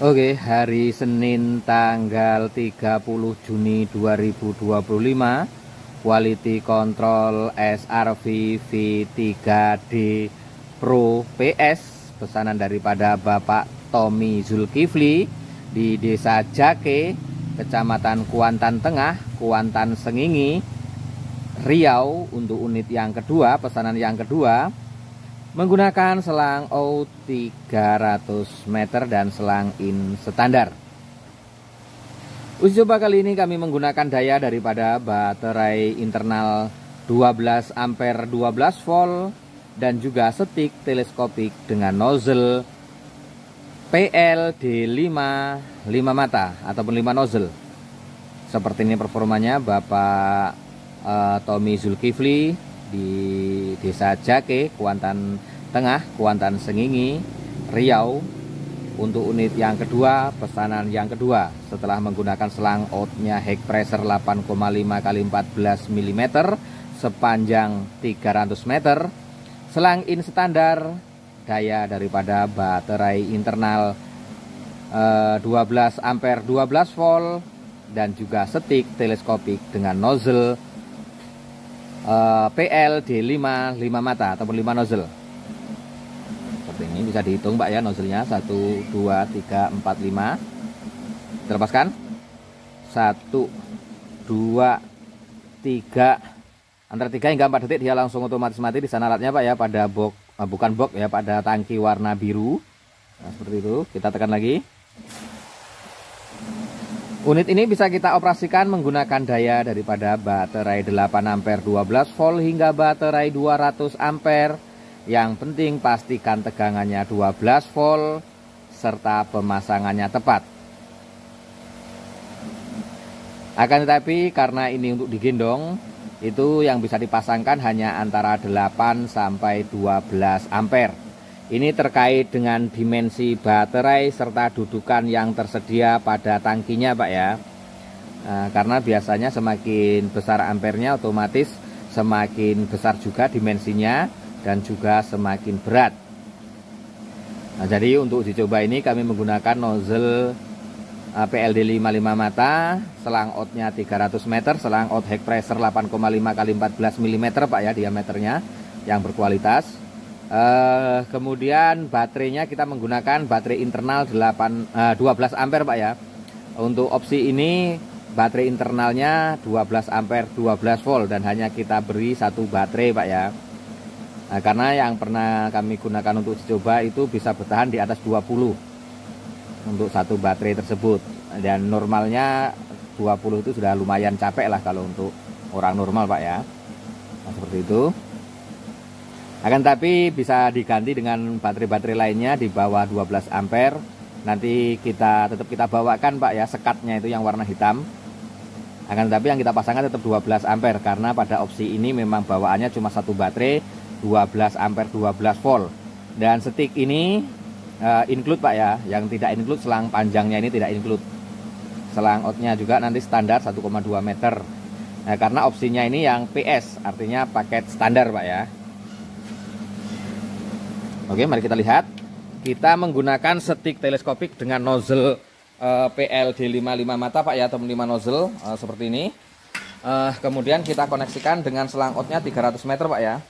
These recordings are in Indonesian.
Oke, hari Senin tanggal 30 Juni 2025, quality control SRV V3D Pro PS, pesanan daripada Bapak Tommy Zulkifli di Desa Jake, Kecamatan Kuantan Tengah, Kuantan Sengingi, Riau, untuk unit yang kedua, pesanan yang kedua, menggunakan selang out 300 meter dan selang in standar. Uji coba kali ini kami menggunakan daya daripada baterai internal 12 ampere 12 volt dan juga setik teleskopik dengan nozzle PLD5 5 mata ataupun 5 nozzle. Seperti ini performanya Bapak Tommy Zulkifli di Desa Jake, Kuantan Tengah, Kuantan Sengingi, Riau, untuk unit yang kedua, pesanan yang kedua, setelah menggunakan selang outnya high pressure 8,5 x 14 mm sepanjang 300 meter, selang in standar, daya daripada baterai internal 12 ampere 12 volt dan juga setik teleskopik dengan nozzle PLD5 5 mata ataupun 5 nozzle. Seperti ini bisa dihitung Pak ya, nozzle-nya 1 2 3 4 5. Terlepaskan 1 2 3, antara 3 hingga 4 detik dia langsung otomatis mati. Di sana alatnya Pak ya, pada box bukan box ya, pada tangki warna biru. Nah, seperti itu. Kita tekan lagi. Unit ini bisa kita operasikan menggunakan daya daripada baterai 8 ampere 12 volt hingga baterai 200 ampere. Yang penting pastikan tegangannya 12 volt serta pemasangannya tepat. Akan tetapi karena ini untuk digendong, itu yang bisa dipasangkan hanya antara 8 sampai 12 ampere. Ini terkait dengan dimensi baterai serta dudukan yang tersedia pada tangkinya Pak ya. Nah, karena biasanya semakin besar ampernya otomatis semakin besar juga dimensinya dan juga semakin berat. Nah, jadi untuk uji coba ini kami menggunakan nozzle PLD5 5 mata, selang outnya 300 meter, selang out high pressure 8,5 x 14 mm Pak ya diameternya, yang berkualitas. Kemudian baterainya kita menggunakan baterai internal 12 ampere Pak ya. Untuk opsi ini baterai internalnya 12 ampere 12 volt dan hanya kita beri satu baterai Pak ya. Nah, karena yang pernah kami gunakan untuk uji coba itu bisa bertahan di atas 20 untuk satu baterai tersebut, dan normalnya 20 itu sudah lumayan capek lah kalau untuk orang normal Pak ya. Nah, seperti itu. Akan tapi bisa diganti dengan baterai-baterai lainnya di bawah 12 ampere. Nanti tetap kita bawakan Pak ya, sekatnya itu yang warna hitam. Akan tapi yang kita pasangkan tetap 12 ampere karena pada opsi ini memang bawaannya cuma satu baterai 12 ampere 12 volt. Dan setik ini include Pak ya, yang tidak include selang panjangnya ini tidak include. Selang outnya juga nanti standar 1,2 meter. Nah, karena opsinya ini yang PS, artinya paket standar Pak ya. Oke, mari kita lihat. Kita menggunakan setik teleskopik dengan nozzle PLD5 5 mata Pak ya, atau 5 nozzle seperti ini. Kemudian kita koneksikan dengan selang outnya 300 meter Pak ya.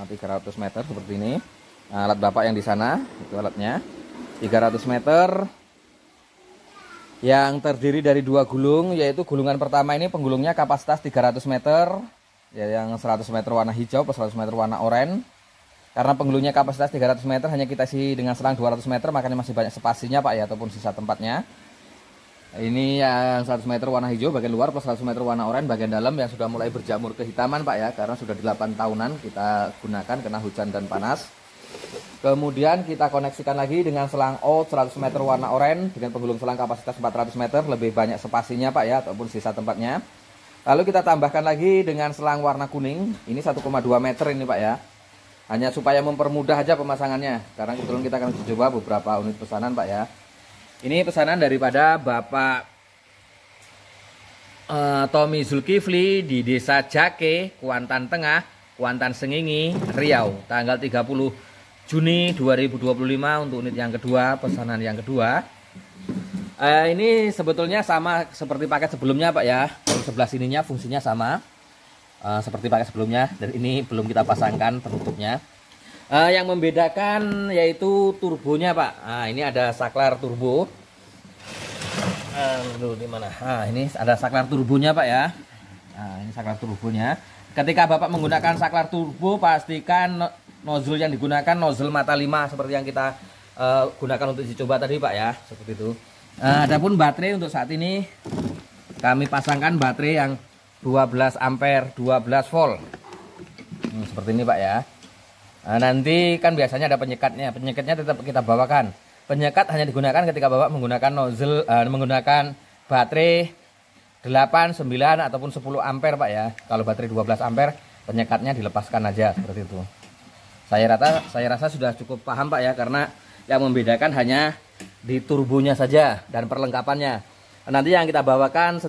300 meter seperti ini. Nah, alat Bapak yang di sana, itu alatnya. 300 meter yang terdiri dari dua gulung, yaitu gulungan pertama ini penggulungnya kapasitas 300 meter, ya, yang 100 meter warna hijau plus 100 meter warna oranye. Karena penggulungnya kapasitas 300 meter hanya kita isi dengan selang 200 meter, makanya masih banyak spasinya Pak ya, ataupun sisa tempatnya. Ini yang 100 meter warna hijau bagian luar plus 100 meter warna oranye bagian dalam yang sudah mulai berjamur kehitaman Pak ya, karena sudah 8 tahunan kita gunakan kena hujan dan panas. Kemudian kita koneksikan lagi dengan selang out 100 meter warna oranye dengan penggulung selang kapasitas 400 meter, lebih banyak spasinya Pak ya, ataupun sisa tempatnya. Lalu kita tambahkan lagi dengan selang warna kuning, ini 1,2 meter ini Pak ya. Hanya supaya mempermudah aja pemasangannya, karena kebetulan kita akan coba beberapa unit pesanan Pak ya. Ini pesanan daripada Bapak Tommy Zulkifli di Desa Jake, Kuantan Tengah, Kuantan Sengingi, Riau, tanggal 30 Juni 2025 untuk unit yang kedua, pesanan yang kedua. Ini sebetulnya sama seperti paket sebelumnya Pak ya. Kalau sebelah sininya fungsinya sama seperti paket sebelumnya, dan ini belum kita pasangkan penutupnya. Yang membedakan yaitu turbonya Pak. Ini ada saklar turbo. Di mana? Ini ada saklar turbonya Pak ya. Ini saklar turbonya. Ketika Bapak menggunakan saklar turbo, pastikan nozzle yang digunakan nozzle mata 5 seperti yang kita gunakan untuk uji coba tadi Pak ya, seperti itu. Adapun baterai untuk saat ini kami pasangkan baterai yang 12 ampere 12 volt. Seperti ini Pak ya. Nanti kan biasanya ada penyekatnya tetap kita bawakan. Penyekat hanya digunakan ketika Bapak menggunakan nozzle menggunakan baterai 8, 9 ataupun 10 ampere Pak ya. Kalau baterai 12 ampere penyekatnya dilepaskan aja seperti itu. Saya rasa sudah cukup paham Pak ya, karena yang membedakan hanya di turbonya saja dan perlengkapannya. Nanti yang kita bawakan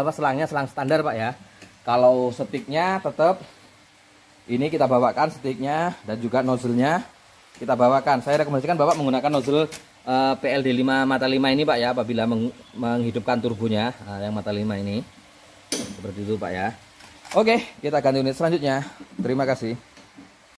selangnya selang standar Pak ya. Kalau sticknya tetap ini kita bawakan sticknya, dan juga nozzle-nya kita bawakan. Saya rekomendasikan Bapak menggunakan nozzle PLD 5 mata 5 ini Pak ya, apabila menghidupkan turbonya yang mata 5 ini. Seperti itu Pak ya. Oke, kita ganti unit selanjutnya. Terima kasih.